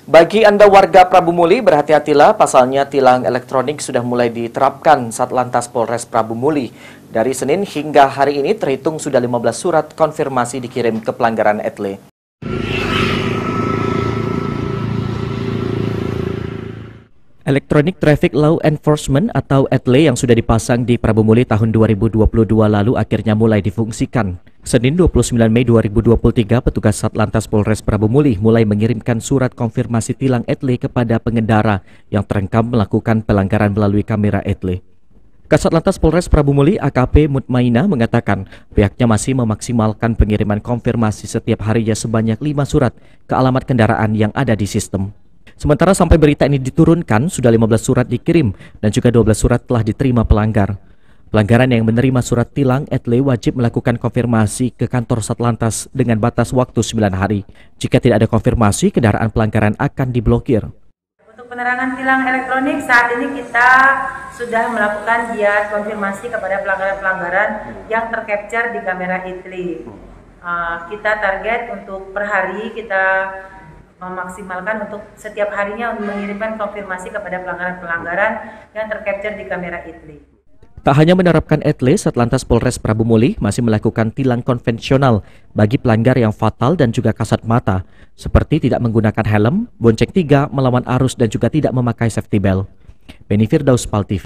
Bagi Anda warga Prabu Muli, berhati-hatilah, pasalnya tilang elektronik sudah mulai diterapkan Satlantas Polres Prabu Muli. Dari Senin hingga hari ini terhitung sudah 15 surat konfirmasi dikirim ke pelanggaran ETLE. Electronic Traffic Law Enforcement atau ETLE yang sudah dipasang di Prabu Muli tahun 2022 lalu akhirnya mulai difungsikan. Senin 29 Mei 2023, petugas Satlantas Polres Prabu Muli mulai mengirimkan surat konfirmasi tilang ETLE kepada pengendara yang terekam melakukan pelanggaran melalui kamera ETLE. Kasatlantas Polres Prabu Muli AKP Mutmainah mengatakan pihaknya masih memaksimalkan pengiriman konfirmasi setiap harinya sebanyak 5 surat ke alamat kendaraan yang ada di sistem. Sementara sampai berita ini diturunkan, sudah 15 surat dikirim dan juga 12 surat telah diterima pelanggar. Pelanggaran yang menerima surat tilang ETLE wajib melakukan konfirmasi ke kantor Satlantas dengan batas waktu 9 hari. Jika tidak ada konfirmasi, kendaraan pelanggaran akan diblokir. Untuk penerangan tilang elektronik, saat ini kita sudah melakukan giat konfirmasi kepada pelanggaran-pelanggaran yang tercapture di kamera ETLE. Kita target untuk per hari kita memaksimalkan untuk setiap harinya untuk mengirimkan konfirmasi kepada pelanggaran-pelanggaran yang tercapture di kamera ETLE. Tak hanya menerapkan ETLE, Satlantas Polres Prabu Muli masih melakukan tilang konvensional bagi pelanggar yang fatal dan juga kasat mata, seperti tidak menggunakan helm, bonceng 3, melawan arus dan juga tidak memakai safety belt. Benny Firdaus, PAL TV.